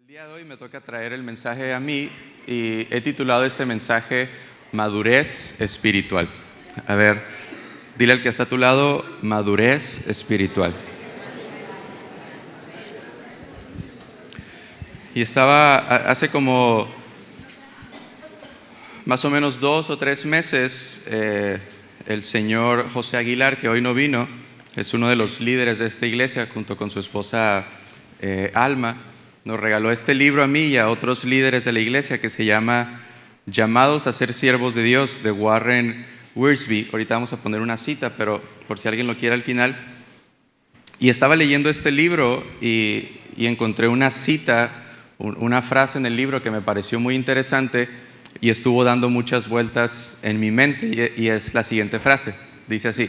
El día de hoy me toca traer el mensaje a mí y he titulado este mensaje Madurez Espiritual. A ver, dile al que está a tu lado, madurez espiritual. Y estaba hace como más o menos 2 o 3 meses, el señor José Aguilar, que hoy no vino, es uno de los líderes de esta iglesia, junto con su esposa Alma, nos regaló este libro a mí y a otros líderes de la iglesia que se llama Llamados a ser siervos de Dios, de Warren Wiersbe. Ahorita vamos a poner una cita, pero por si alguien lo quiere al final. Y estaba leyendo este libro y encontré una cita, una frase en el libro que me pareció muy interesante y estuvo dando muchas vueltas en mi mente, y es la siguiente frase. Dice así: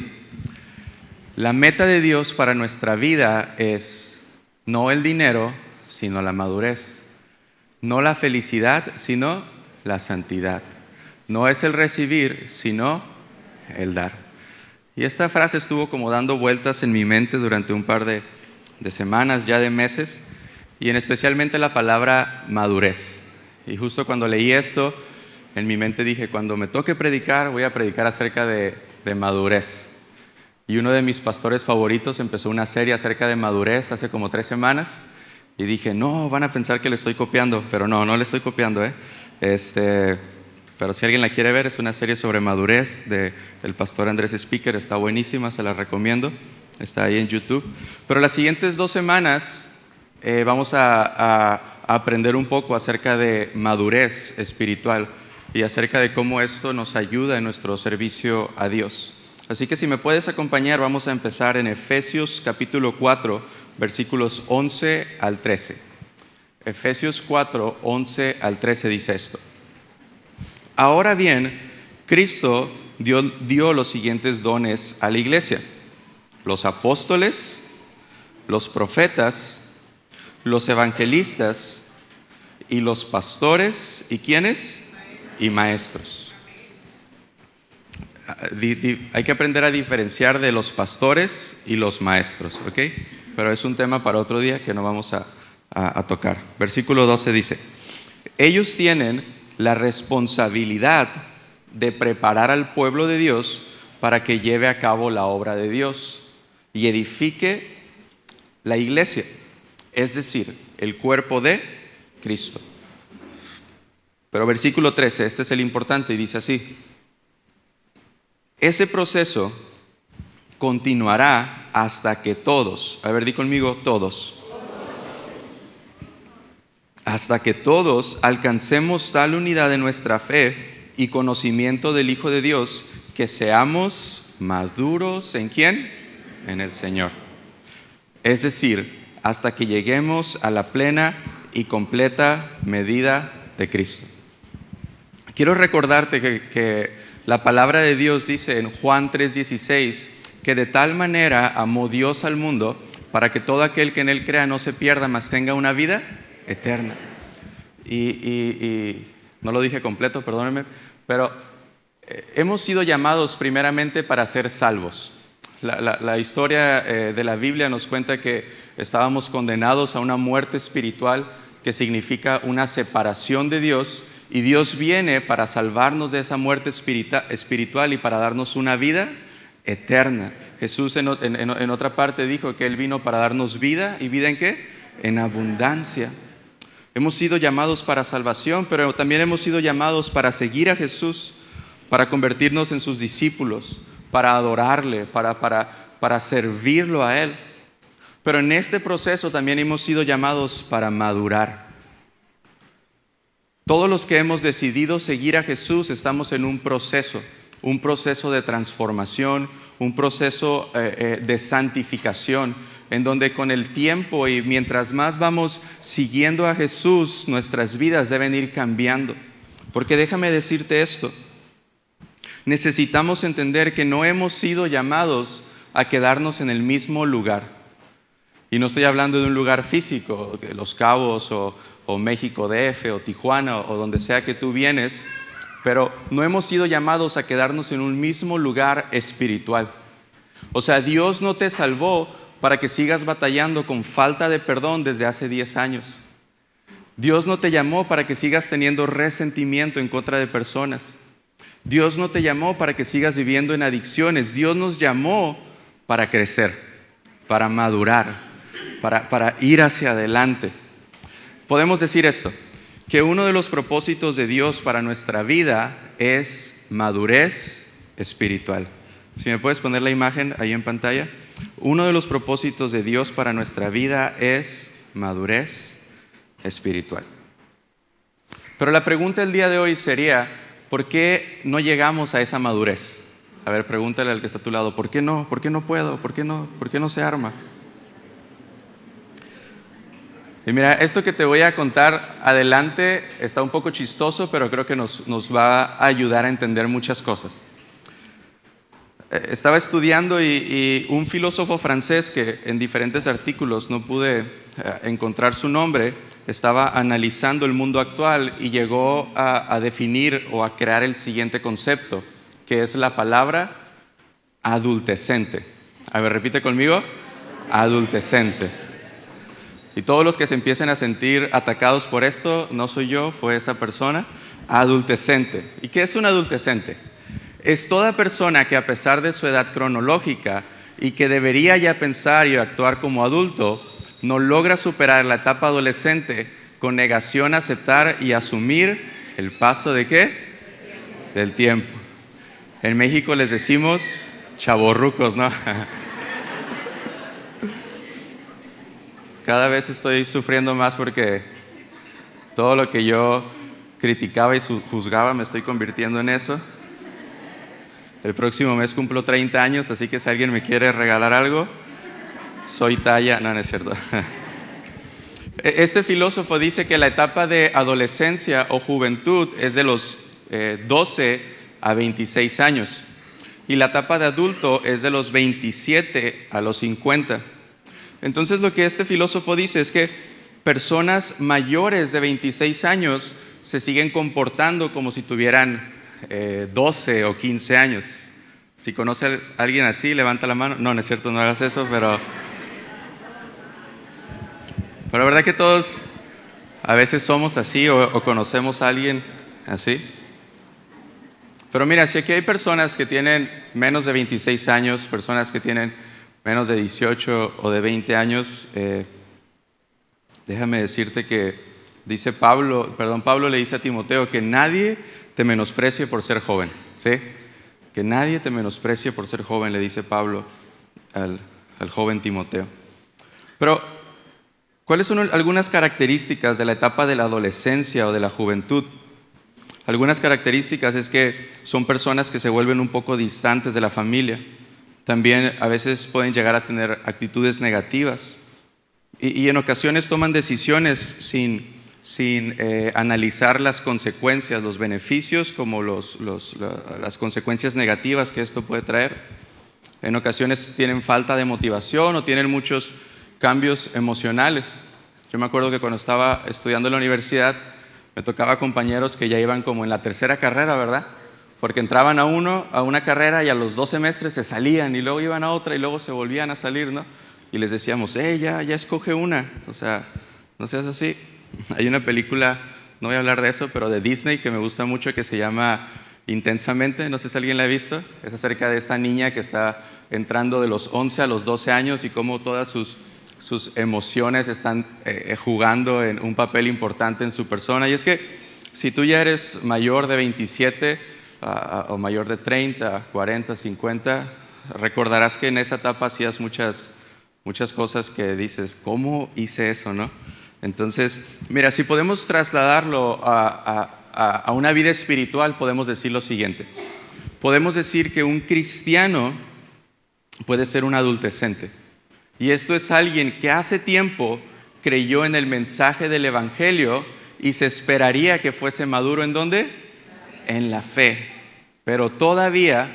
la meta de Dios para nuestra vida es no el dinero, sino la madurez; no la felicidad, sino la santidad; no es el recibir, sino el dar. Y esta frase estuvo como dando vueltas en mi mente durante un par de semanas, ya de meses, y en especialmente la palabra madurez. Y justo cuando leí esto, en mi mente dije, cuando me toque predicar, voy a predicar acerca de madurez. Y uno de mis pastores favoritos empezó una serie acerca de madurez hace como 3 semanas, y dije, no, van a pensar que le estoy copiando, pero no le estoy copiando, pero si alguien la quiere ver, es una serie sobre madurez del pastor Andrés Speaker, está buenísima, se la recomiendo, está ahí en YouTube. Pero las siguientes 2 semanas vamos a aprender un poco acerca de madurez espiritual y acerca de cómo esto nos ayuda en nuestro servicio a Dios. Así que si me puedes acompañar, vamos a empezar en Efesios capítulo 4, versículos 11 al 13. Efesios 4, 11 al 13 dice esto: ahora bien, Cristo dio los siguientes dones a la iglesia: los apóstoles, los profetas, los evangelistas y los pastores. ¿Y quiénes? Y maestros. Hay que aprender a diferenciar de los pastores y los maestros, ¿ok? Pero es un tema para otro día que no vamos a tocar. Versículo 12 dice: ellos tienen la responsabilidad de preparar al pueblo de Dios para que lleve a cabo la obra de Dios y edifique la iglesia, es decir, el cuerpo de Cristo. Pero versículo 13, este es el importante, y dice así: ese proceso continuará hasta que todos, a ver, di conmigo, todos, hasta que todos alcancemos tal unidad de nuestra fe y conocimiento del Hijo de Dios, que seamos maduros, ¿en quién? En el Señor. Es decir, hasta que lleguemos a la plena y completa medida de Cristo. Quiero recordarte que la palabra de Dios dice en Juan 3:16 que de tal manera amó Dios al mundo para que todo aquel que en Él crea no se pierda, mas tenga una vida eterna. Y no lo dije completo, perdónenme, pero hemos sido llamados primeramente para ser salvos. La historia de la Biblia nos cuenta que estábamos condenados a una muerte espiritual, que significa una separación de Dios, y Dios viene para salvarnos de esa muerte espiritual y para darnos una vida eterna. Jesús en otra parte dijo que Él vino para darnos vida, ¿y vida en qué? En abundancia. Hemos sido llamados para salvación, pero también hemos sido llamados para seguir a Jesús, para convertirnos en sus discípulos, para adorarle, para servirlo a Él. Pero en este proceso también hemos sido llamados para madurar. Todos los que hemos decidido seguir a Jesús estamos en un proceso de transformación, un proceso de santificación, en donde con el tiempo y mientras más vamos siguiendo a Jesús, nuestras vidas deben ir cambiando. Porque déjame decirte esto, necesitamos entender que no hemos sido llamados a quedarnos en el mismo lugar. Y no estoy hablando de un lugar físico, Los Cabos o México DF o Tijuana o donde sea que tú vienes, pero no hemos sido llamados a quedarnos en un mismo lugar espiritual. O sea, Dios no te salvó para que sigas batallando con falta de perdón desde hace 10 años. Dios no te llamó para que sigas teniendo resentimiento en contra de personas. Dios no te llamó para que sigas viviendo en adicciones. Dios nos llamó para crecer, para madurar, para ir hacia adelante. Podemos decir esto, que uno de los propósitos de Dios para nuestra vida es madurez espiritual. Si me puedes poner la imagen ahí en pantalla. Uno de los propósitos de Dios para nuestra vida es madurez espiritual. Pero la pregunta del día de hoy sería, ¿por qué no llegamos a esa madurez? A ver, pregúntale al que está a tu lado, ¿por qué no? ¿Por qué no puedo? ¿Por qué no se arma? Y mira, esto que te voy a contar adelante está un poco chistoso, pero creo que nos va a ayudar a entender muchas cosas. Estaba estudiando y un filósofo francés que en diferentes artículos no pude encontrar su nombre, estaba analizando el mundo actual y llegó a definir o a crear el siguiente concepto, que es la palabra adultecente. A ver, repite conmigo, adultecente. Y todos los que se empiecen a sentir atacados por esto, no soy yo, fue esa persona, adultecente. ¿Y qué es un adultecente? Es toda persona que a pesar de su edad cronológica y que debería ya pensar y actuar como adulto, no logra superar la etapa adolescente con negación a aceptar y asumir el paso ¿de qué? Del tiempo. En México les decimos chavorrucos, ¿no? Cada vez estoy sufriendo más porque todo lo que yo criticaba y juzgaba me estoy convirtiendo en eso. El próximo mes cumplo 30 años, así que si alguien me quiere regalar algo, soy talla... No, no es cierto. Este filósofo dice que la etapa de adolescencia o juventud es de los 12 a 26 años y la etapa de adulto es de los 27 a los 50. Entonces lo que este filósofo dice es que personas mayores de 26 años se siguen comportando como si tuvieran 12 o 15 años. Si conoces a alguien así, levanta la mano. No, no es cierto, no hagas eso, pero la verdad que todos a veces somos así o conocemos a alguien así. Pero mira, si aquí hay personas que tienen menos de 26 años, personas que tienen menos de 18 o de 20 años, déjame decirte que Pablo le dice a Timoteo que nadie te menosprecie por ser joven, ¿sí? Que nadie te menosprecie por ser joven, le dice Pablo al joven Timoteo. Pero, ¿cuáles son algunas características de la etapa de la adolescencia o de la juventud? Algunas características es que son personas que se vuelven un poco distantes de la familia. También a veces pueden llegar a tener actitudes negativas y en ocasiones toman decisiones sin analizar las consecuencias, los beneficios como las consecuencias negativas que esto puede traer. En ocasiones tienen falta de motivación o tienen muchos cambios emocionales. Yo me acuerdo que cuando estaba estudiando en la universidad me tocaba compañeros que ya iban como en la tercera carrera, ¿verdad? Porque entraban a una carrera y a los 2 semestres se salían y luego iban a otra y luego se volvían a salir, ¿no? Y les decíamos, ya escoge una, o sea, no seas así. Hay una película, no voy a hablar de eso, pero de Disney que me gusta mucho que se llama Intensamente, no sé si alguien la ha visto. Es acerca de esta niña que está entrando de los 11 a los 12 años y cómo todas sus emociones están jugando en un papel importante en su persona. Y es que si tú ya eres mayor de 27 o mayor de 30, 40, 50, recordarás que en esa etapa hacías muchas cosas que dices, ¿cómo hice eso, no? Entonces, mira, si podemos trasladarlo a una vida espiritual, podemos decir lo siguiente. Podemos decir que un cristiano puede ser un adultecente. Y esto es alguien que hace tiempo creyó en el mensaje del Evangelio y se esperaría que fuese maduro ¿en dónde? En la fe. Pero todavía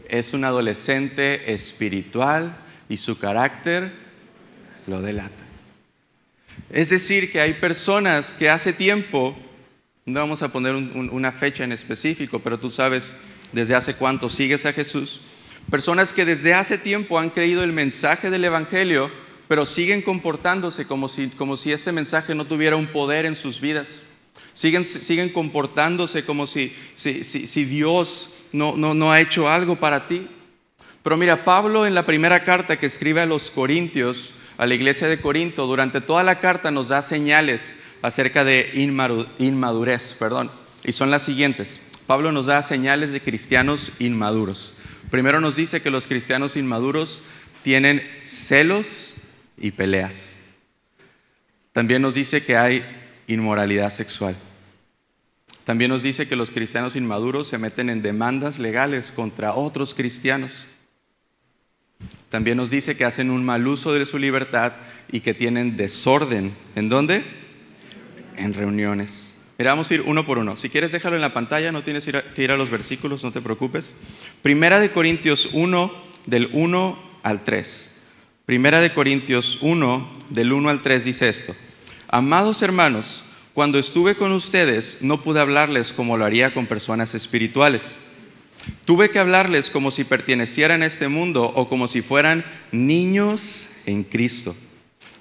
es un adolescente espiritual y su carácter lo delata. Es decir, que hay personas que hace tiempo, no vamos a poner una fecha en específico, pero tú sabes desde hace cuánto sigues a Jesús, personas que desde hace tiempo han creído el mensaje del Evangelio, pero siguen comportándose como si este mensaje no tuviera un poder en sus vidas. Siguen comportándose como si Dios no ha hecho algo para ti. Pero mira, Pablo en la primera carta que escribe a los Corintios, a la iglesia de Corinto, durante toda la carta nos da señales acerca de inmadurez, y son las siguientes. Pablo nos da señales de cristianos inmaduros. Primero nos dice que los cristianos inmaduros tienen celos y peleas. También nos dice que hay inmoralidad sexual. También nos dice que los cristianos inmaduros se meten en demandas legales contra otros cristianos. También nos dice que hacen un mal uso de su libertad y que tienen desorden. ¿En dónde? En reuniones. Mira, vamos a ir uno por uno. Si quieres, déjalo en la pantalla, no tienes que ir a los versículos, no te preocupes. Primera de Corintios 1, del 1 al 3. Primera de Corintios 1, del 1 al 3 dice esto: Amados hermanos, cuando estuve con ustedes, no pude hablarles como lo haría con personas espirituales. Tuve que hablarles como si pertenecieran a este mundo o como si fueran niños en Cristo.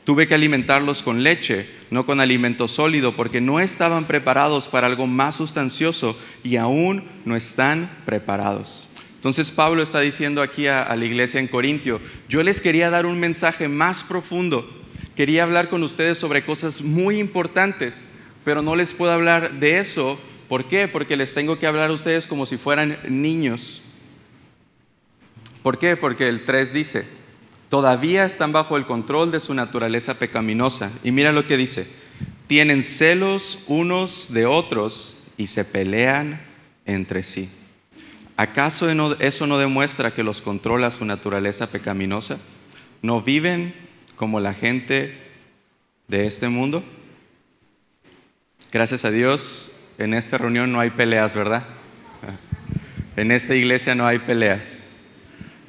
Tuve que alimentarlos con leche, no con alimento sólido, porque no estaban preparados para algo más sustancioso y aún no están preparados. Entonces Pablo está diciendo aquí a la iglesia en Corintio: yo les quería dar un mensaje más profundo. Quería hablar con ustedes sobre cosas muy importantes, pero no les puedo hablar de eso. ¿Por qué? Porque les tengo que hablar a ustedes como si fueran niños. ¿Por qué? Porque el 3 dice: todavía están bajo el control de su naturaleza pecaminosa. Y mira lo que dice: tienen celos unos de otros y se pelean entre sí. ¿Acaso eso no demuestra que los controla su naturaleza pecaminosa? ¿No viven como la gente de este mundo? Gracias a Dios, en esta reunión no hay peleas, ¿verdad? En esta iglesia no hay peleas.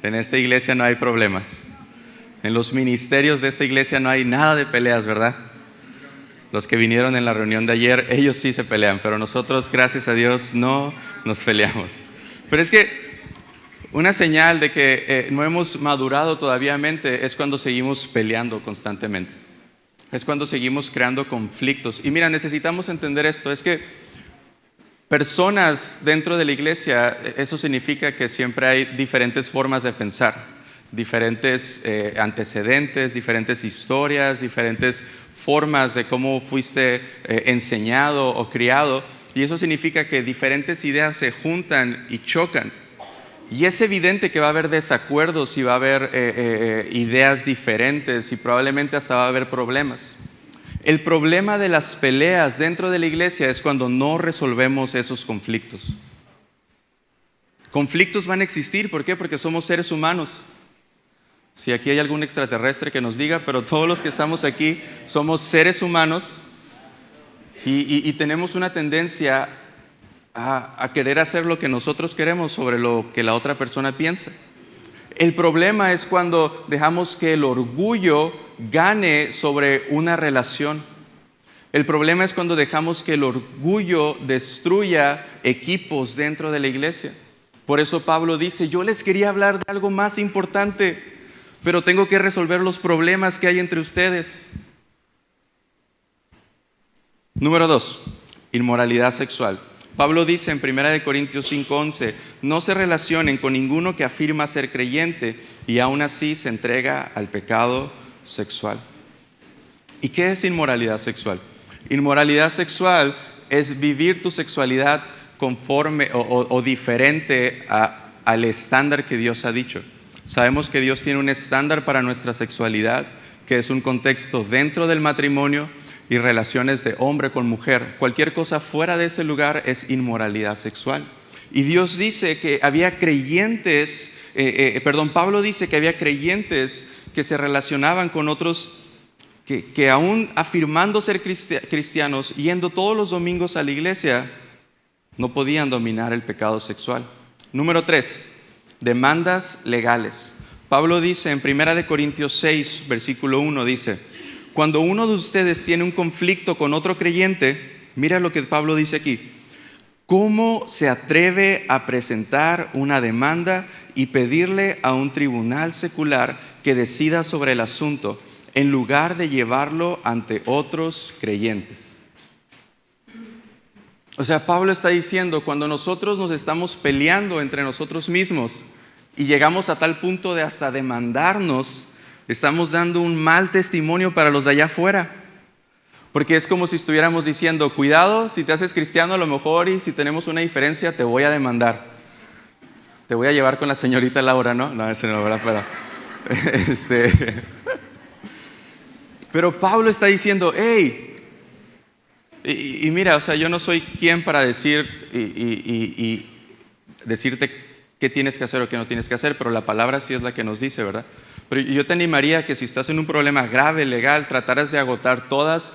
En esta iglesia no hay problemas. En los ministerios de esta iglesia no hay nada de peleas, ¿verdad? Los que vinieron en la reunión de ayer, ellos sí se pelean, pero nosotros, gracias a Dios, no nos peleamos. Pero es que una señal de que no hemos madurado todavía es cuando seguimos peleando constantemente. Es cuando seguimos creando conflictos. Y mira, necesitamos entender esto, es que personas dentro de la iglesia, eso significa que siempre hay diferentes formas de pensar, diferentes antecedentes, diferentes historias, diferentes formas de cómo fuiste enseñado o criado, y eso significa que diferentes ideas se juntan y chocan. Y es evidente que va a haber desacuerdos y va a haber ideas diferentes y probablemente hasta va a haber problemas. El problema de las peleas dentro de la iglesia es cuando no resolvemos esos conflictos. Conflictos van a existir, ¿por qué? Porque somos seres humanos. Si aquí hay algún extraterrestre que nos diga, pero todos los que estamos aquí somos seres humanos y tenemos una tendencia a querer hacer lo que nosotros queremos sobre lo que la otra persona piensa. El problema es cuando dejamos que el orgullo gane sobre una relación. El problema es cuando dejamos que el orgullo destruya equipos dentro de la iglesia. Por eso Pablo dice: yo les quería hablar de algo más importante, pero tengo que resolver los problemas que hay entre ustedes. Número 2, inmoralidad sexual. Pablo dice en 1 Corintios 5:11: no se relacionen con ninguno que afirma ser creyente y aún así se entrega al pecado sexual. ¿Y qué es inmoralidad sexual? Inmoralidad sexual es vivir tu sexualidad conforme o diferente al estándar que Dios ha dicho. Sabemos que Dios tiene un estándar para nuestra sexualidad, que es un contexto dentro del matrimonio y relaciones de hombre con mujer. Cualquier cosa fuera de ese lugar es inmoralidad sexual. Y Dios dice que había creyentes, Pablo dice que había creyentes que se relacionaban con otros que aún afirmando ser cristianos, yendo todos los domingos a la iglesia, no podían dominar el pecado sexual. Número 3, demandas legales. Pablo dice en 1 Corintios 6, versículo 1, dice: cuando uno de ustedes tiene un conflicto con otro creyente, mira lo que Pablo dice aquí: ¿cómo se atreve a presentar una demanda y pedirle a un tribunal secular que decida sobre el asunto? en lugar de llevarlo ante otros creyentes. O sea, Pablo está diciendo, cuando nosotros nos estamos peleando entre nosotros mismos y llegamos a tal punto de hasta demandarnos, estamos dando un mal testimonio para los de allá afuera. Porque es como si estuviéramos diciendo, cuidado, si te haces cristiano a lo mejor y si tenemos una diferencia te voy a demandar. Te voy a llevar con la señorita Laura, ¿no? No, ese no, ¿verdad? Pero Pablo está diciendo, hey, y mira, o sea, yo no soy quien para decir y decirte qué tienes que hacer o qué no tienes que hacer, pero la palabra sí es la que nos dice, ¿verdad? Pero yo te animaría que si estás en un problema grave, legal, trataras de agotar todas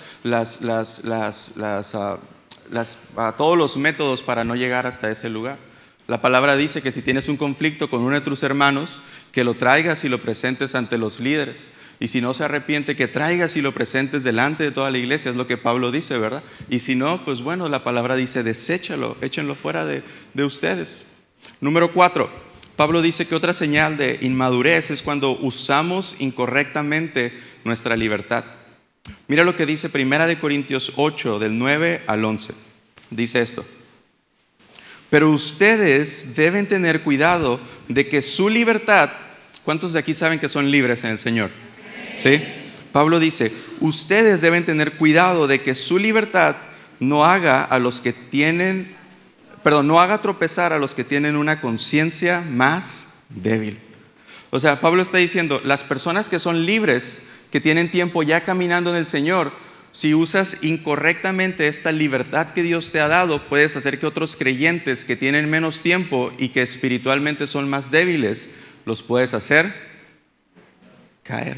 todos los métodos para no llegar hasta ese lugar. La palabra dice que si tienes un conflicto con uno de tus hermanos, que lo traigas y lo presentes ante los líderes. Y si no se arrepiente, que traigas y lo presentes delante de toda la iglesia, es lo que Pablo dice, ¿verdad? Y si no, pues bueno, la palabra dice, deséchalo, échenlo fuera de ustedes. Número 4, Pablo dice que otra señal de inmadurez es cuando usamos incorrectamente nuestra libertad. Mira lo que dice 1 Corintios 8, del 9 al 11. Dice esto. Pero ustedes deben tener cuidado de que su libertad, ¿cuántos de aquí saben que son libres en el Señor? ¿Sí? Pablo dice, ustedes deben tener cuidado de que su libertad no haga tropezar a los que tienen una conciencia más débil. O sea, Pablo está diciendo, las personas que son libres, que tienen tiempo ya caminando en el Señor, si usas incorrectamente esta libertad que Dios te ha dado, puedes hacer que otros creyentes que tienen menos tiempo y que espiritualmente son más débiles, los puedes hacer caer.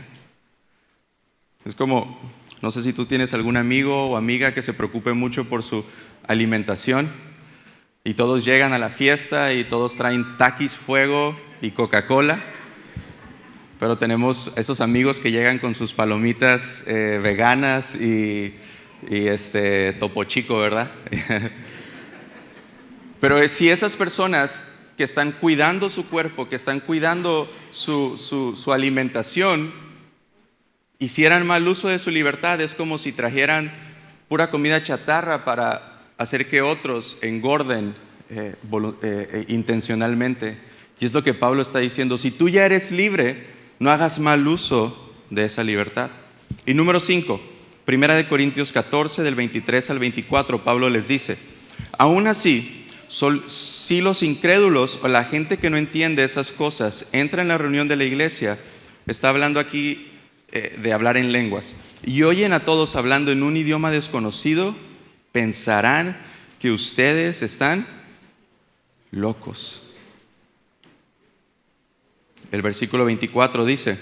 Es como, no sé si tú tienes algún amigo o amiga que se preocupe mucho por su alimentación y todos llegan a la fiesta y todos traen Takis Fuego y Coca-Cola, pero tenemos esos amigos que llegan con sus palomitas veganas y Topo Chico, ¿verdad? Pero si esas personas que están cuidando su cuerpo, que están cuidando su alimentación, hicieran mal uso de su libertad, es como si trajeran pura comida chatarra para hacer que otros engorden intencionalmente. Y es lo que Pablo está diciendo, si tú ya eres libre, no hagas mal uso de esa libertad. Y número 5, 1 Corintios 14, del 23 al 24, Pablo les dice, aún así, si los incrédulos o la gente que no entiende esas cosas entra en la reunión de la iglesia, está hablando aquí de hablar en lenguas, y oyen a todos hablando en un idioma desconocido, pensarán que ustedes están locos. El versículo 24 dice,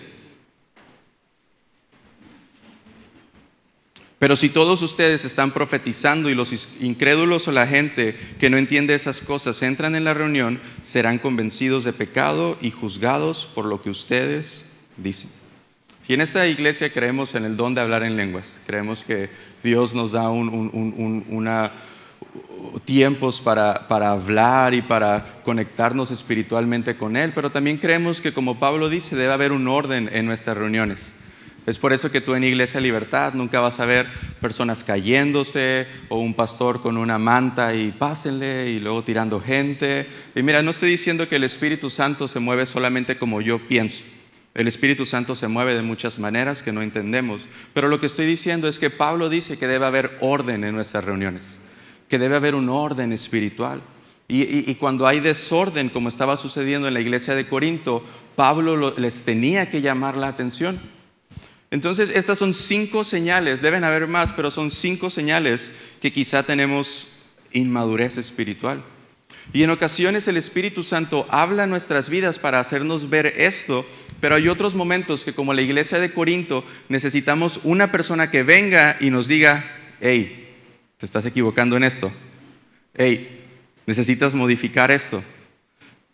pero si todos ustedes están profetizando y los incrédulos o la gente que no entiende esas cosas entran en la reunión, serán convencidos de pecado y juzgados por lo que ustedes dicen. Y en esta iglesia creemos en el don de hablar en lenguas. Creemos que Dios nos da tiempos para hablar y para conectarnos espiritualmente con Él, pero también creemos que, como Pablo dice, debe haber un orden en nuestras reuniones. Es por eso que tú en Iglesia Libertad nunca vas a ver personas cayéndose o un pastor con una manta y pásenle y luego tirando gente. Y mira, no estoy diciendo que el Espíritu Santo se mueve solamente como yo pienso. El Espíritu Santo se mueve de muchas maneras que no entendemos. Pero lo que estoy diciendo es que Pablo dice que debe haber orden en nuestras reuniones, que debe haber un orden espiritual. Y cuando hay desorden, como estaba sucediendo en la iglesia de Corinto, Pablo les tenía que llamar la atención. Entonces, estas son 5 señales, deben haber más, pero son 5 señales que quizá tenemos inmadurez espiritual. Y en ocasiones el Espíritu Santo habla en nuestras vidas para hacernos ver esto, pero hay otros momentos que, como la iglesia de Corinto, necesitamos una persona que venga y nos diga, hey, te estás equivocando en esto. Hey, necesitas modificar esto.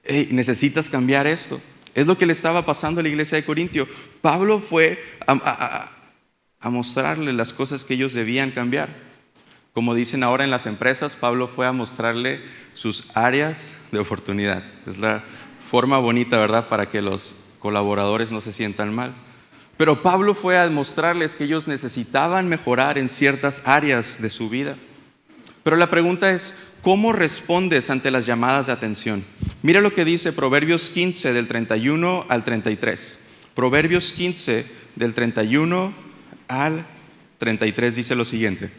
Hey, necesitas cambiar esto. Es lo que le estaba pasando a la iglesia de Corinto. Pablo fue a mostrarle las cosas que ellos debían cambiar. Como dicen ahora en las empresas, Pablo fue a mostrarle sus áreas de oportunidad. Es la forma bonita, ¿verdad?, para que los colaboradores no se sientan mal. Pero Pablo fue a demostrarles que ellos necesitaban mejorar en ciertas áreas de su vida. Pero la pregunta es, ¿cómo respondes ante las llamadas de atención? Mira lo que dice Proverbios 15 del 31 al 33. Proverbios 15 del 31 al 33 dice lo siguiente.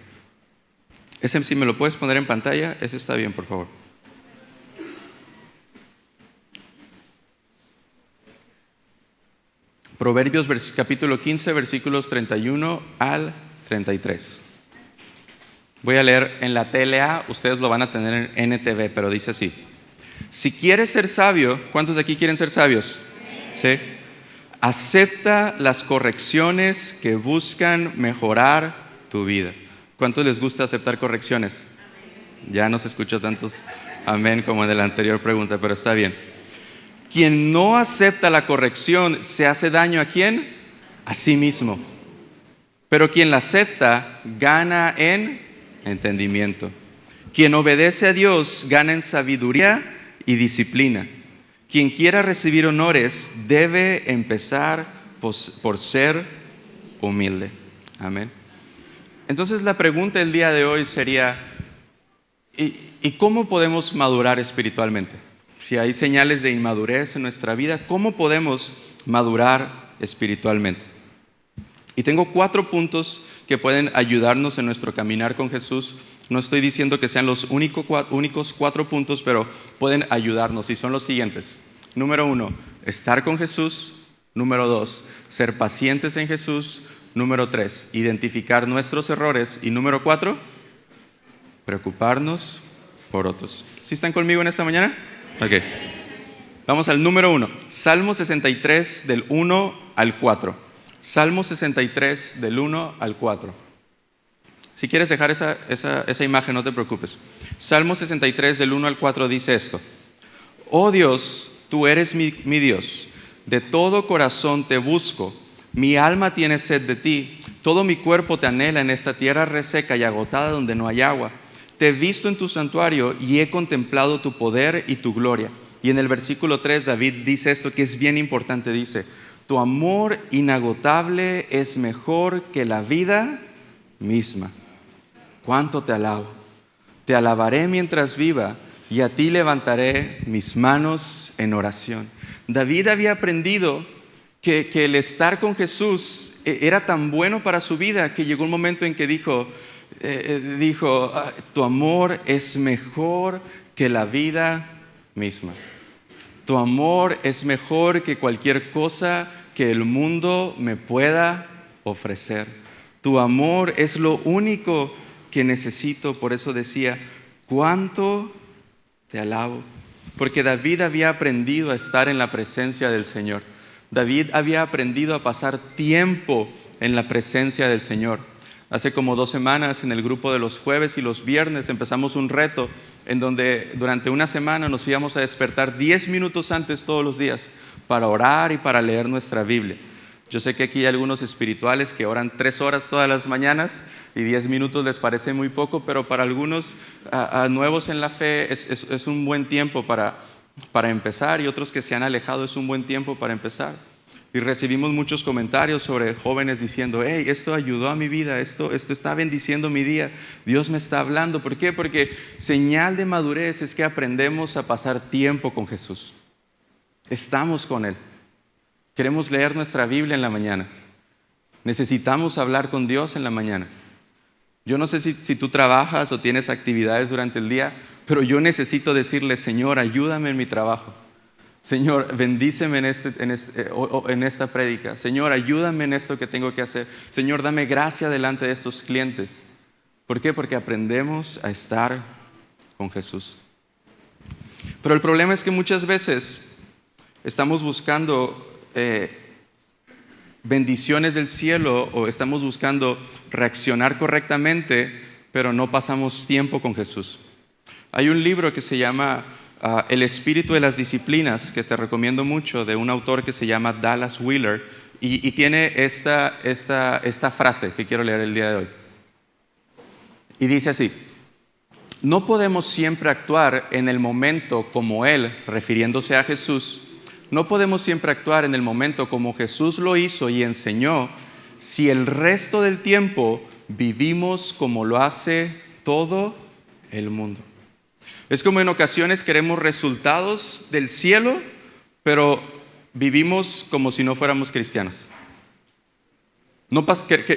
Ese, si me lo puedes poner en pantalla, ese está bien, por favor. Proverbios capítulo 15, versículos 31 al 33. Voy a leer en la TLA, ustedes lo van a tener en NTV, pero dice así. Si quieres ser sabio, ¿cuántos de aquí quieren ser sabios? Sí. Acepta las correcciones que buscan mejorar tu vida. ¿Cuántos les gusta aceptar correcciones? Ya no se escuchó tantos amén como en la anterior pregunta, pero está bien. Quien no acepta la corrección se hace daño ¿a quién? A sí mismo. Pero quien la acepta gana en entendimiento. Quien obedece a Dios gana en sabiduría y disciplina. Quien quiera recibir honores debe empezar por ser humilde. Amén. Entonces la pregunta del día de hoy sería, ¿y cómo podemos madurar espiritualmente? Si hay señales de inmadurez en nuestra vida, ¿cómo podemos madurar espiritualmente? Y tengo 4 puntos que pueden ayudarnos en nuestro caminar con Jesús. No estoy diciendo que sean los únicos 4 puntos, pero pueden ayudarnos y son los siguientes. Número 1, estar con Jesús. Número 2, ser pacientes en Jesús. Número 3, identificar nuestros errores. Y número 4, preocuparnos por otros. ¿Sí están conmigo en esta mañana? Ok. Vamos al número 1. Salmo 63 del 1 al 4. Salmo 63 del 1 al 4. Si quieres dejar esa imagen, no te preocupes. Salmo 63 del 1 al 4 dice esto. Oh Dios, tú eres mi Dios. De todo corazón te busco. Mi alma tiene sed de ti. Todo mi cuerpo te anhela en esta tierra reseca y agotada donde no hay agua. Te he visto en tu santuario y he contemplado tu poder y tu gloria. Y en el versículo 3 David dice esto que es bien importante, dice, tu amor inagotable es mejor que la vida misma. ¿Cuánto te alabo? Te alabaré mientras viva y a ti levantaré mis manos en oración. David había aprendido que el estar con Jesús era tan bueno para su vida que llegó un momento en que dijo, tu amor es mejor que la vida misma. Tu amor es mejor que cualquier cosa que el mundo me pueda ofrecer. Tu amor es lo único que necesito. Por eso decía, ¿cuánto te alabo? Porque David había aprendido a estar en la presencia del Señor. David había aprendido a pasar tiempo en la presencia del Señor. Hace como 2 semanas en el grupo de los jueves y los viernes empezamos un reto en donde durante una semana nos íbamos a despertar 10 minutos antes todos los días para orar y para leer nuestra Biblia. Yo sé que aquí hay algunos espirituales que oran 3 horas todas las mañanas y 10 minutos les parece muy poco, pero para algunos nuevos en la fe es un buen tiempo para empezar, y otros que se han alejado es un buen tiempo para empezar. Y recibimos muchos comentarios sobre jóvenes diciendo, hey, esto ayudó a mi vida, esto está bendiciendo mi día, Dios me está hablando. ¿Por qué? Porque señal de madurez es que aprendemos a pasar tiempo con Jesús. Estamos con Él. Queremos leer nuestra Biblia en la mañana. Necesitamos hablar con Dios en la mañana. Yo no sé si tú trabajas o tienes actividades durante el día, pero yo necesito decirle, Señor, ayúdame en mi trabajo. Señor, bendíceme en esta prédica. Señor, ayúdame en esto que tengo que hacer. Señor, dame gracia delante de estos clientes. ¿Por qué? Porque aprendemos a estar con Jesús. Pero el problema es que muchas veces estamos buscando bendiciones del cielo o estamos buscando reaccionar correctamente, pero no pasamos tiempo con Jesús. Hay un libro que se llama El espíritu de las disciplinas, que te recomiendo mucho, de un autor que se llama Dallas Willard, y tiene esta frase que quiero leer el día de hoy. Y dice así: no podemos siempre actuar en el momento como Él, refiriéndose a Jesús, No podemos siempre actuar en el momento como Jesús lo hizo y enseñó si el resto del tiempo vivimos como lo hace todo el mundo. Es como en ocasiones queremos resultados del cielo, pero vivimos como si no fuéramos cristianos.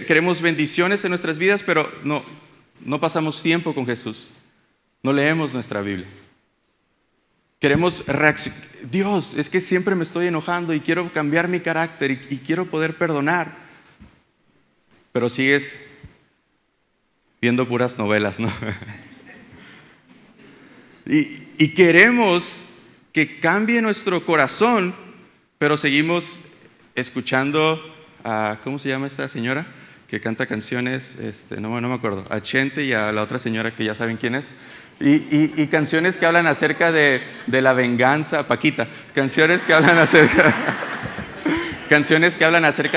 Queremos bendiciones en nuestras vidas, pero no pasamos tiempo con Jesús. No leemos nuestra Biblia. Queremos reaccionar. Dios, es que siempre me estoy enojando y quiero cambiar mi carácter y quiero poder perdonar. Pero sigues viendo puras novelas, ¿no? Y queremos que cambie nuestro corazón, pero seguimos escuchando a, ¿cómo se llama esta señora? Que canta canciones, no me acuerdo, a Chente y a la otra señora que ya saben quién es. Y canciones que hablan acerca de la venganza, Paquita, canciones que hablan acerca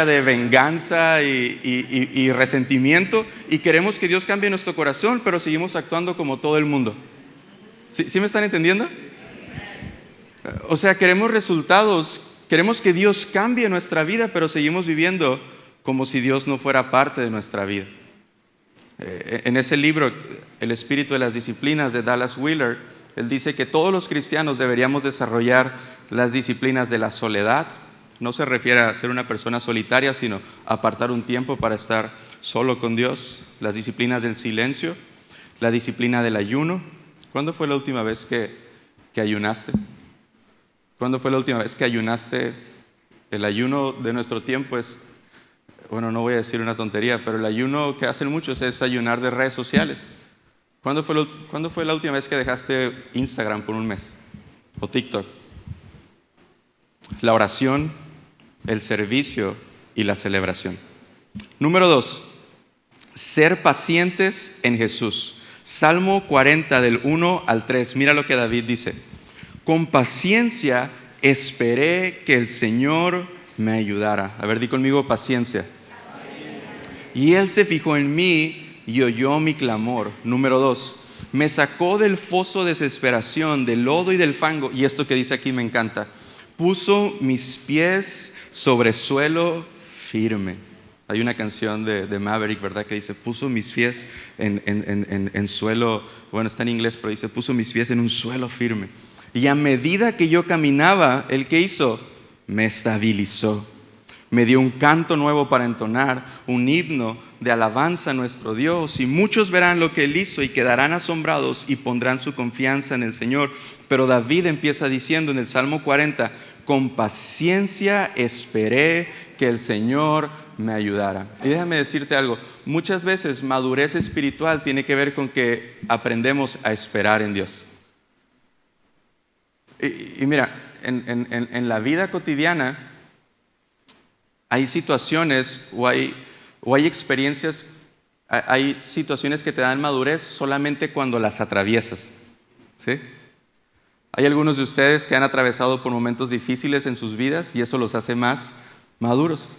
de venganza y resentimiento, y queremos que Dios cambie nuestro corazón, pero seguimos actuando como todo el mundo. ¿Sí me están entendiendo? O sea, queremos resultados, queremos que Dios cambie nuestra vida, pero seguimos viviendo como si Dios no fuera parte de nuestra vida. En ese libro, El espíritu de las disciplinas, de Dallas Willard, él dice que todos los cristianos deberíamos desarrollar las disciplinas de la soledad. No se refiere a ser una persona solitaria, sino apartar un tiempo para estar solo con Dios. Las disciplinas del silencio, la disciplina del ayuno. ¿Cuándo fue la última vez que ayunaste? ¿Cuándo fue la última vez que ayunaste? El ayuno de nuestro tiempo es, bueno, no voy a decir una tontería, pero el ayuno que hacen muchos es ayunar de redes sociales. ¿Cuándo fue la última vez que dejaste Instagram por un mes? ¿O TikTok? La oración, el servicio y la celebración. Número 2, ser pacientes en Jesús. Salmo 40 del 1 al 3. Mira lo que David dice. Con paciencia esperé que el Señor me ayudara. A ver, di conmigo, paciencia. Y Él se fijó en mí y oyó mi clamor. Número 2, me sacó del foso de desesperación, del lodo y del fango. Y esto que dice aquí me encanta. Puso mis pies sobre suelo firme. Hay una canción de Maverick, ¿verdad? Que dice, puso mis pies en suelo, bueno, está en inglés, pero dice, puso mis pies en un suelo firme. Y a medida que yo caminaba, ¿Él qué hizo? Me estabilizó. Me dio un canto nuevo para entonar, un himno de alabanza a nuestro Dios. Y muchos verán lo que Él hizo y quedarán asombrados y pondrán su confianza en el Señor. Pero David empieza diciendo en el Salmo 40, con paciencia esperé que el Señor me ayudara. Y déjame decirte algo, muchas veces madurez espiritual tiene que ver con que aprendemos a esperar en Dios. Y mira, en la vida cotidiana hay situaciones o hay experiencias, hay situaciones que te dan madurez solamente cuando las atraviesas, ¿sí? Hay algunos de ustedes que han atravesado por momentos difíciles en sus vidas y eso los hace más maduros.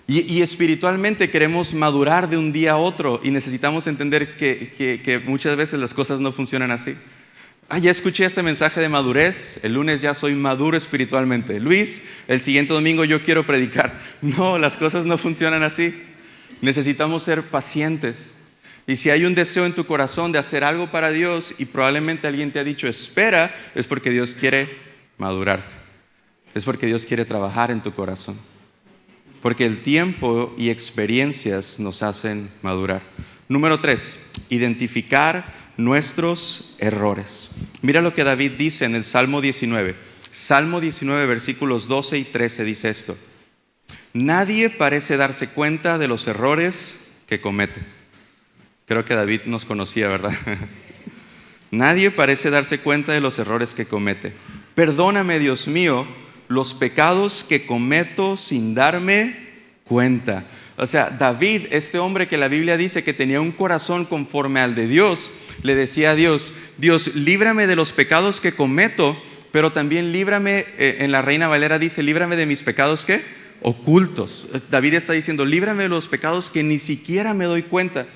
Y espiritualmente queremos madurar de un día a otro y necesitamos entender que muchas veces las cosas no funcionan así. Ya escuché este mensaje de madurez, el lunes ya soy maduro espiritualmente. Luis, el siguiente domingo yo quiero predicar. No, las cosas no funcionan así. Necesitamos ser pacientes. Y si hay un deseo en tu corazón de hacer algo para Dios y probablemente alguien te ha dicho espera, es porque Dios quiere madurarte. Es porque Dios quiere trabajar en tu corazón. Porque el tiempo y experiencias nos hacen madurar. Número 3, identificar nuestros errores. Mira lo que David dice en el Salmo 19. Salmo 19, versículos 12 y 13 dice esto. Nadie parece darse cuenta de los errores que comete. Creo que David nos conocía, ¿verdad? Nadie parece darse cuenta de los errores que comete. Perdóname, Dios mío, los pecados que cometo sin darme cuenta. O sea, David, este hombre que la Biblia dice que tenía un corazón conforme al de Dios, le decía a Dios, Dios, líbrame de los pecados que cometo, pero también líbrame, en la Reina Valera dice, líbrame de mis pecados, ¿qué? Ocultos. David está diciendo, líbrame de los pecados que ni siquiera me doy cuenta.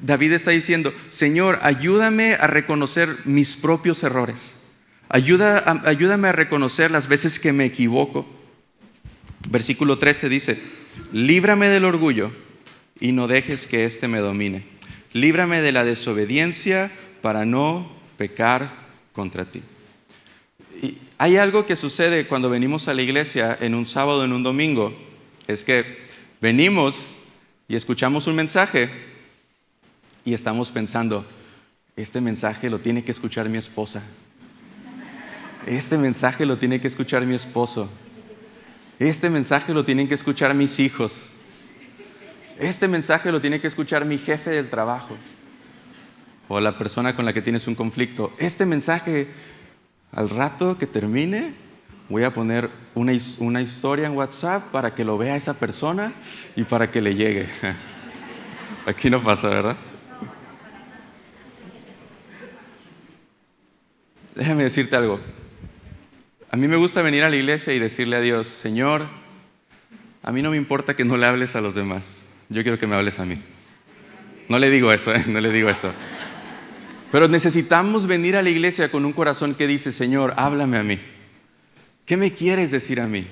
David está diciendo, Señor, ayúdame a reconocer mis propios errores. Ayúdame a reconocer las veces que me equivoco. Versículo 13 dice, líbrame del orgullo y no dejes que éste me domine. Líbrame de la desobediencia para no pecar contra ti. Y hay algo que sucede cuando venimos a la iglesia en un sábado, en un domingo, es que venimos y escuchamos un mensaje y estamos pensando, este mensaje lo tiene que escuchar mi esposa. Este mensaje lo tiene que escuchar mi esposo. Este mensaje lo tienen que escuchar mis hijos. Este mensaje lo tiene que escuchar mi jefe del trabajo o la persona con la que tienes un conflicto. Este mensaje, al rato que termine, voy a poner una historia en WhatsApp para que lo vea esa persona y para que le llegue. Aquí no pasa, ¿verdad? Déjame decirte algo. A mí me gusta venir a la iglesia y decirle a Dios, Señor, a mí no me importa que no le hables a los demás. Yo quiero que me hables a mí. No le digo eso, no le digo eso. Pero necesitamos venir a la iglesia con un corazón que dice, Señor, háblame a mí. ¿Qué me quieres decir a mí?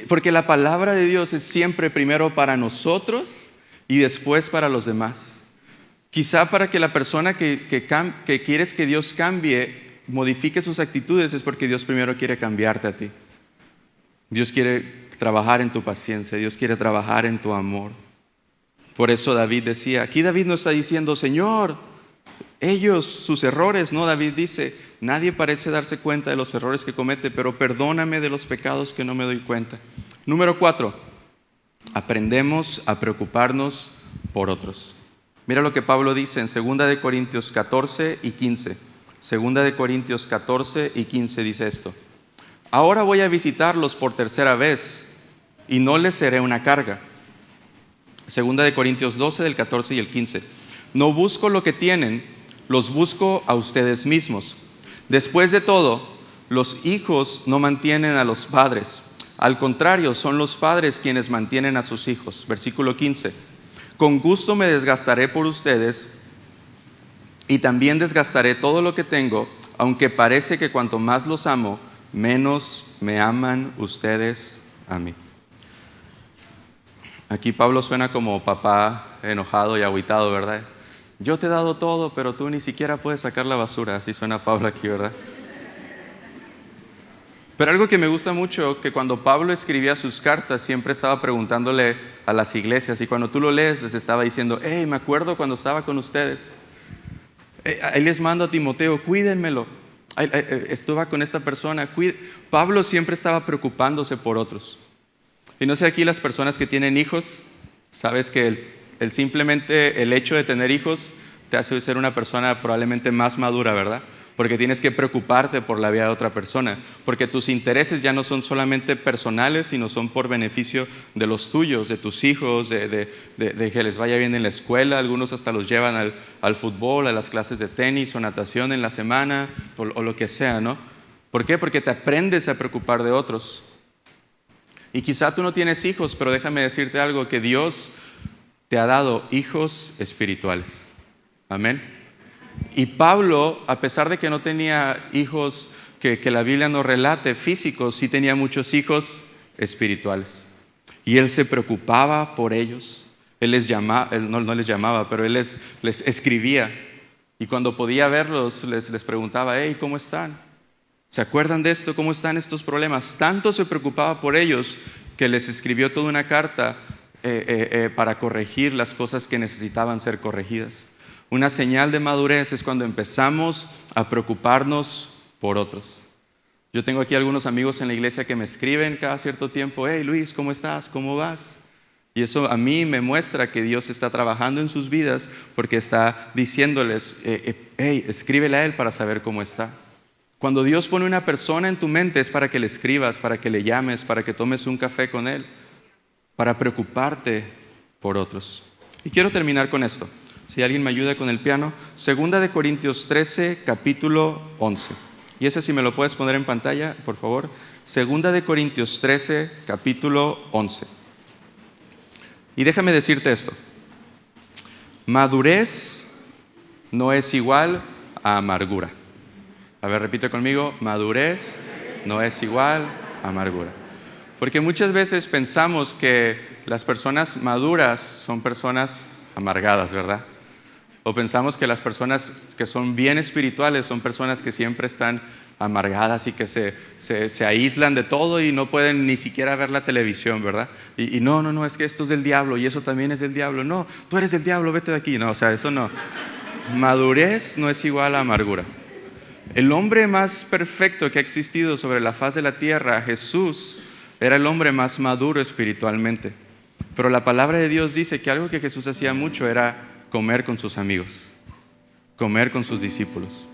Porque la palabra de Dios es siempre primero para nosotros y después para los demás. Quizá para que la persona que quieres que Dios cambie, modifique sus actitudes, es porque Dios primero quiere cambiarte a ti. Dios quiere trabajar en tu paciencia, Dios quiere trabajar en tu amor. Por eso David decía, aquí David no está diciendo, Señor, ellos, sus errores, no, David dice, nadie parece darse cuenta de los errores que comete, pero perdóname de los pecados que no me doy cuenta. Número 4, aprendemos a preocuparnos por otros. Mira lo que Pablo dice en 2 de Corintios 14 y 15. 2 de Corintios 14 y 15 dice esto. Ahora voy a visitarlos por tercera vez y no les seré una carga. 2 de Corintios 12 del 14 y el 15. No busco lo que tienen, los busco a ustedes mismos. Después de todo, los hijos no mantienen a los padres. Al contrario, son los padres quienes mantienen a sus hijos. Versículo 15. Con gusto me desgastaré por ustedes y también desgastaré todo lo que tengo, aunque parece que cuanto más los amo, menos me aman ustedes a mí. Aquí Pablo suena como papá enojado y agüitado, ¿verdad? Yo te he dado todo, pero tú ni siquiera puedes sacar la basura. Así suena Pablo aquí, ¿verdad? Pero algo que me gusta mucho, que cuando Pablo escribía sus cartas, siempre estaba preguntándole a las iglesias, y cuando tú lo lees, les estaba diciendo, hey, me acuerdo cuando estaba con ustedes. Ahí les mando a Timoteo, cuídenmelo. Estuve con esta persona. Pablo siempre estaba preocupándose por otros. Y no sé, aquí las personas que tienen hijos, sabes que simplemente el hecho de tener hijos te hace ser una persona probablemente más madura, ¿verdad? Porque tienes que preocuparte por la vida de otra persona, porque tus intereses ya no son solamente personales, sino son por beneficio de los tuyos, de tus hijos, de que les vaya bien en la escuela. Algunos hasta los llevan al fútbol, a las clases de tenis o natación en la semana, o lo que sea, ¿no? ¿Por qué? Porque te aprendes a preocupar de otros. Y quizá tú no tienes hijos, pero déjame decirte algo, que Dios te ha dado hijos espirituales. Amén. Y Pablo, a pesar de que no tenía hijos que la Biblia nos relate físicos, sí tenía muchos hijos espirituales. Y él se preocupaba por ellos. Él no les llamaba, pero él les escribía. Y cuando podía verlos, les preguntaba, hey, ¿cómo están? ¿Se acuerdan de esto? ¿Cómo están estos problemas? Tanto se preocupaba por ellos que les escribió toda una carta para corregir las cosas que necesitaban ser corregidas. Una señal de madurez es cuando empezamos a preocuparnos por otros. Yo tengo aquí algunos amigos en la iglesia que me escriben cada cierto tiempo, hey Luis, ¿cómo estás? ¿Cómo vas? Y eso a mí me muestra que Dios está trabajando en sus vidas porque está diciéndoles, hey, escríbele a él para saber cómo está. Cuando Dios pone una persona en tu mente es para que le escribas, para que le llames, para que tomes un café con él, para preocuparte por otros. Y quiero terminar con esto. Si alguien me ayuda con el piano. 2 de Corintios 13, capítulo 11. Y ese si me lo puedes poner en pantalla, por favor. 2 de Corintios 13, capítulo 11. Y déjame decirte esto. Madurez no es igual a amargura. A ver, repite conmigo, madurez no es igual a amargura. Porque muchas veces pensamos que las personas maduras son personas amargadas, ¿verdad? O pensamos que las personas que son bien espirituales son personas que siempre están amargadas y que se aíslan de todo y no pueden ni siquiera ver la televisión, ¿verdad? Y no, es que esto es del diablo y eso también es del diablo. No, tú eres del diablo, vete de aquí. No, o sea, eso no. Madurez no es igual a amargura. El hombre más perfecto que ha existido sobre la faz de la tierra, Jesús, era el hombre más maduro espiritualmente. Pero la palabra de Dios dice que algo que Jesús hacía mucho era comer con sus amigos, comer con sus discípulos.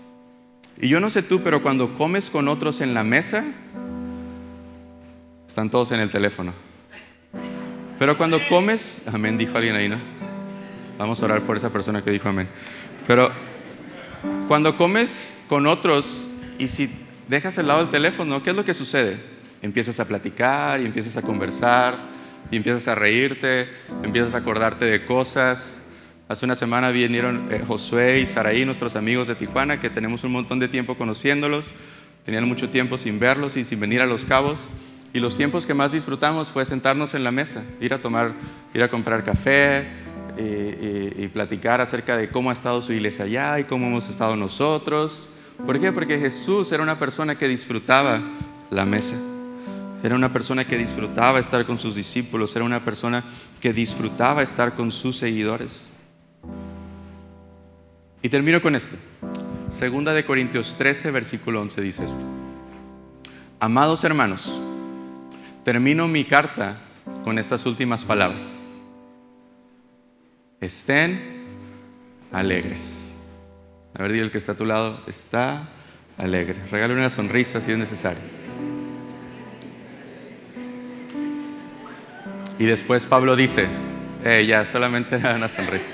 Y yo no sé tú, pero cuando comes con otros en la mesa, están todos en el teléfono. Pero cuando comes, amén, dijo alguien ahí, ¿no? Vamos a orar por esa persona que dijo amén. Pero cuando comes con otros y si dejas al lado el teléfono, ¿qué es lo que sucede? Empiezas a platicar y empiezas a conversar y empiezas a reírte, empiezas a acordarte de cosas. Hace una semana vinieron Josué y Saraí, nuestros amigos de Tijuana, que tenemos un montón de tiempo conociéndolos. Tenían mucho tiempo sin verlos y sin venir a Los Cabos. Y los tiempos que más disfrutamos fue sentarnos en la mesa, ir a comprar café y platicar acerca de cómo ha estado su iglesia allá y cómo hemos estado nosotros. ¿Por qué? Porque Jesús era una persona que disfrutaba la mesa. Era una persona que disfrutaba estar con sus discípulos. Era una persona que disfrutaba estar con sus seguidores. Y termino con esto. Segunda de Corintios 13, versículo 11 dice esto. Amados hermanos, termino mi carta con estas últimas palabras. Estén alegres. A ver, dile al que está a tu lado, está alegre. Regale una sonrisa si es necesario. Y después Pablo dice, ya, solamente era una sonrisa.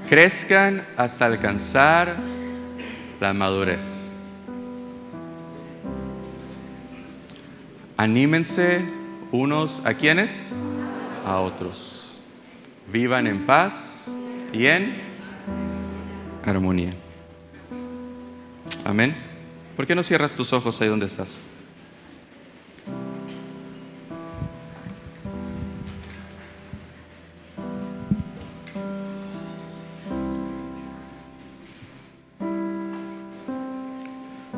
Crezcan hasta alcanzar la madurez. Anímense unos a quienes, a otros. Vivan en paz y en armonía. Amén. ¿Por qué no cierras tus ojos ahí donde estás?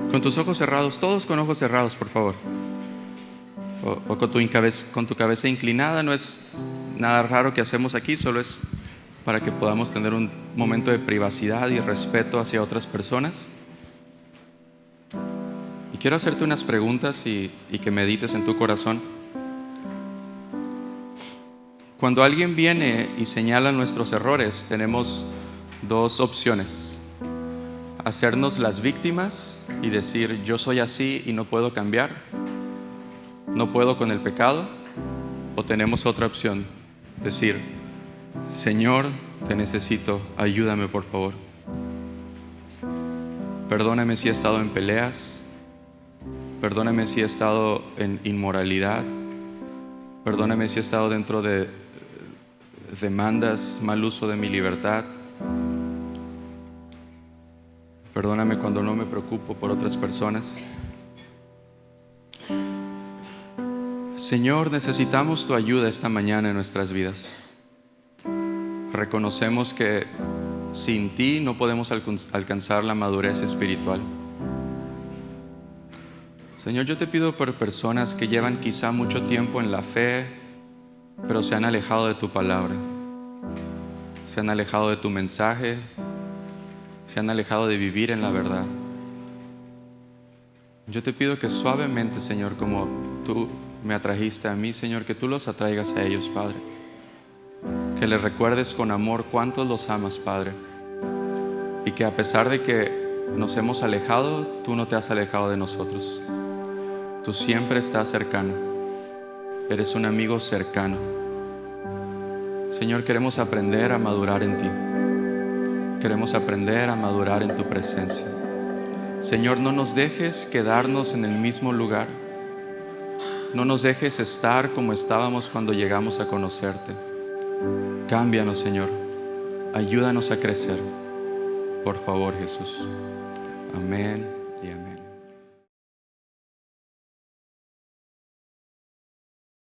Con tus ojos cerrados, todos con ojos cerrados, por favor. O con tu cabeza inclinada. No es nada raro que hacemos aquí, solo es para que podamos tener un momento de privacidad y respeto hacia otras personas. Y quiero hacerte unas preguntas y que medites en tu corazón. Cuando alguien viene y señala nuestros errores, tenemos dos opciones. Hacernos las víctimas y decir, yo soy así y no puedo cambiar, no puedo con el pecado. O tenemos otra opción, decir, Señor, te necesito, ayúdame por favor. Perdóname si he estado en peleas, perdóname si he estado en inmoralidad, perdóname si he estado dentro de demandas, mal uso de mi libertad. Perdóname cuando no me preocupo por otras personas. Señor, necesitamos tu ayuda esta mañana en nuestras vidas. Reconocemos que sin ti no podemos alcanzar la madurez espiritual. Señor, yo te pido por personas que llevan quizá mucho tiempo en la fe, pero se han alejado de tu palabra, se han alejado de tu mensaje, se han alejado de vivir en la verdad. Yo te pido que suavemente, Señor, como tú me atrajiste a mí, Señor, que tú los atraigas a ellos, Padre. Que les recuerdes con amor cuántos los amas, Padre. Y que a pesar de que nos hemos alejado, tú no te has alejado de nosotros. Tú siempre estás cercano. Eres un amigo cercano. Señor, queremos aprender a madurar en ti. Queremos aprender a madurar en tu presencia. Señor, no nos dejes quedarnos en el mismo lugar. No nos dejes estar como estábamos cuando llegamos a conocerte. Cámbianos, Señor. Ayúdanos a crecer. Por favor, Jesús. Amén y amén.